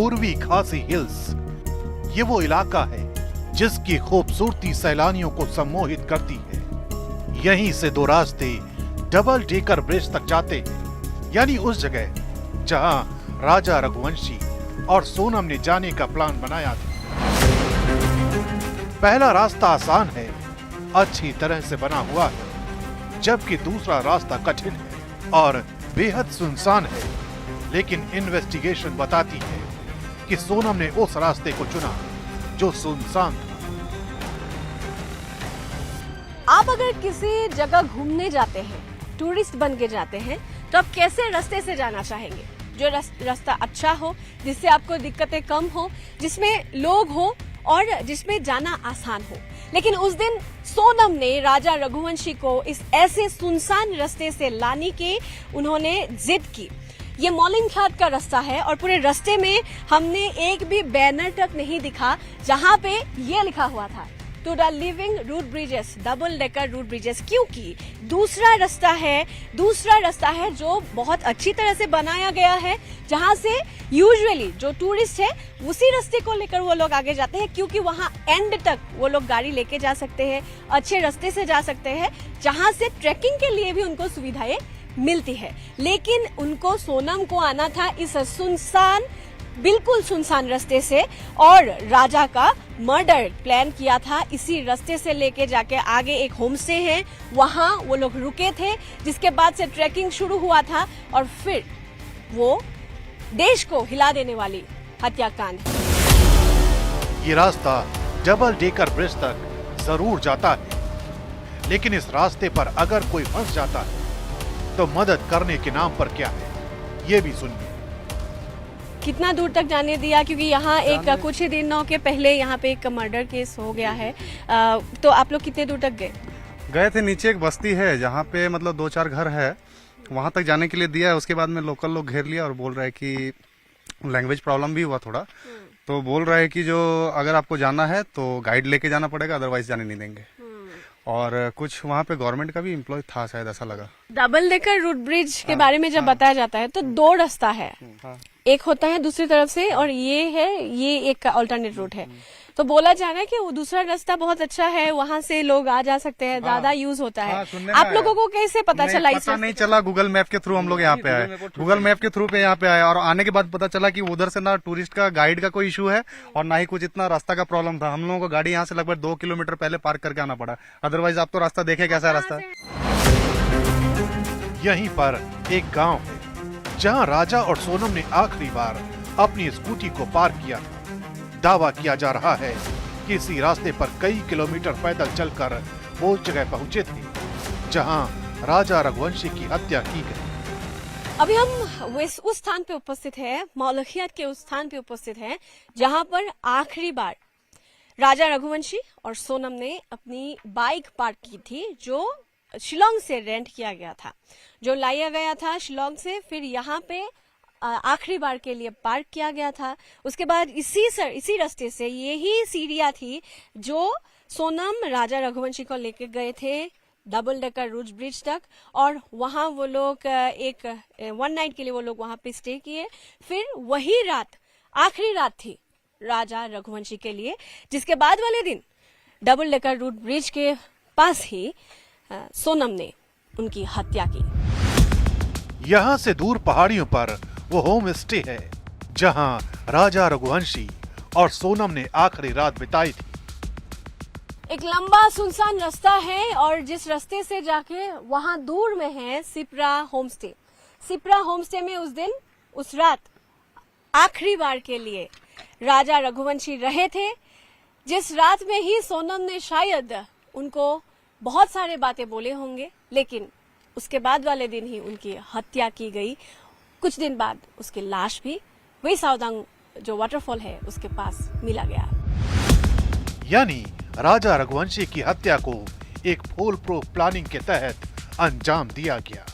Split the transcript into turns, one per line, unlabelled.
पूर्वी खासी हिल्स, ये वो इलाका है जिसकी खूबसूरती सैलानियों को सम्मोहित करती है। यहीं से दो रास्ते डबल डेकर ब्रिज तक जाते हैं, यानी उस जगह जहां राजा रघुवंशी और सोनम ने जाने का प्लान बनाया था। पहला रास्ता आसान है, अच्छी तरह से बना हुआ है, जबकि दूसरा रास्ता कठिन है और बेहद सुनसान है। लेकिन इन्वेस्टिगेशन बताती है कि सोनम ने उस रास्ते को चुना जो सुनसान था।
आप अगर किसी जगह घूमने जाते हैं, टूरिस्ट बन के जाते हैं, तो आप कैसे रास्ते से जाना चाहेंगे? जो रास्ता अच्छा हो, जिससे आपको दिक्कतें कम हो, जिसमें लोग हो और जिसमें जाना आसान हो। लेकिन उस दिन सोनम ने राजा रघुवंशी को इस ऐसे सुनसान रास्ते से लाने की उन्होंने जिद की। ये मॉलिंग घाट का रास्ता है और पूरे रास्ते में हमने एक भी बैनर तक नहीं दिखा जहां पे ये लिखा हुआ था to the living root bridges, double decker root bridges, क्योंकि दूसरा रास्ता है जो बहुत अच्छी तरह से बनाया गया है, जहां से यूजुअली जो टूरिस्ट है उसी रास्ते को लेकर वो लोग आगे जाते हैं, क्योंकि वहां एंड तक वो लोग गाड़ी लेके जा सकते हैं, अच्छे रास्ते से जा सकते हैं, जहां से ट्रैकिंग के लिए भी उनको सुविधाएं मिलती है। लेकिन उनको सोनम को आना था इस बिल्कुल सुनसान रास्ते से, और राजा का मर्डर प्लान किया था इसी रास्ते से लेके जाके आगे एक होम स्टे है, वहां वो लोग रुके थे, जिसके बाद से ट्रैकिंग शुरू हुआ था और फिर वो देश को हिला देने वाली हत्याकांड।
ये रास्ता डबल डेकर ब्रिज तक जरूर जाता है, लेकिन इस रास्ते पर अगर कोई फंस जाता है तो मदद करने के नाम पर क्या है, ये भी सुनिए।
कितना दूर तक जाने दिया, क्योंकि यहाँ एक कुछ ही दिनों के पहले यहाँ पे एक मर्डर केस हो गया है, तो आप लोग कितने दूर तक
गए थे? नीचे एक बस्ती है जहाँ पे मतलब 2-4 घर है, वहां तक जाने के लिए दिया है। उसके बाद में लोकल लोग घेर लिया और बोल रहे हैं कि लैंग्वेज प्रॉब्लम भी हुआ थोड़ा, तो बोल रहे हैं कि जो अगर आपको जाना है तो गाइड लेके जाना पड़ेगा, अदरवाइज जाने नहीं देंगे। और कुछ वहाँ पे गवर्नमेंट का भी एम्प्लॉय था शायद, ऐसा लगा।
डबल डेकर रूट ब्रिज के बारे में जब बताया जाता है तो दो रास्ता है, एक होता है दूसरी तरफ से और ये एक अल्टरनेट रूट है। तो बोला जा रहा है कि वो दूसरा रास्ता बहुत अच्छा है, वहाँ से लोग आ जा सकते हैं, ज्यादा यूज होता है। आप लोगों को कैसे पता चला?
पता नहीं चला, गूगल मैप के थ्रू हम लोग यहाँ पे आए, गूगल मैप के थ्रू पे यहाँ पे आए, और आने के बाद पता चला कि उधर से ना टूरिस्ट का गाइड का कोई इशू है और ना ही कुछ इतना रास्ता का प्रॉब्लम था। हम लोगों को गाड़ी यहाँ से लगभग 2 किलोमीटर पहले पार्क करके आना पड़ा, अदरवाइज आप तो रास्ता देखे कैसा रास्ता है।
यहीं पर एक गांव है जहां राजा और सोनम ने आखिरी बार अपनी स्कूटी को पार्क किया था। दावा किया जा रहा है कि इसी रास्ते पर कई किलोमीटर पैदल चलकर वो जगह पहुंचे थे जहां राजा रघुवंशी की हत्या की गई।
अभी हम उस स्थान पे उपस्थित है, मौलखियत के उस स्थान पे उपस्थित है जहां पर आखिरी बार राजा रघुवंशी और सोनम ने अपनी बाइक पार्क की थी, जो शिलोंग से रेंट किया गया था, जो लाया गया था शिलोंग से, फिर यहाँ पे आखिरी बार के लिए पार्क किया गया था। उसके बाद इसी रास्ते से यही सीढ़ियां थी जो सोनम राजा रघुवंशी को लेके गए थे डबल डेकर रूट ब्रिज तक, और वहां वो लोग एक 1 नाइट के लिए वो लोग वहां पे स्टे किए। फिर वही रात आखिरी रात थी राजा रघुवंशी के लिए, जिसके बाद वाले दिन डबल डेकर रूट ब्रिज के पास ही सोनम ने उनकी हत्या की।
यहाँ से दूर पहाड़ियों पर वो होम स्टे है जहाँ राजा रघुवंशी और सोनम ने आखिरी रात बिताई थी।
एक लंबा सुनसान रास्ता है और जिस रास्ते से जाके वहां दूर में है सिप्रा होमस्टे। सिप्रा होमस्टे में उस रात आखिरी बार के लिए राजा रघुवंशी रहे थे, जिस रात में ही सोनम ने शायद उनको बहुत सारे बातें बोले होंगे, लेकिन उसके बाद वाले दिन ही उनकी हत्या की गई। कुछ दिन बाद उसकी लाश भी वही सावदांग जो वाटरफॉल है उसके पास मिला गया।
यानी राजा रघुवंशी की हत्या को एक फुल प्रूफ प्लानिंग के तहत अंजाम दिया गया।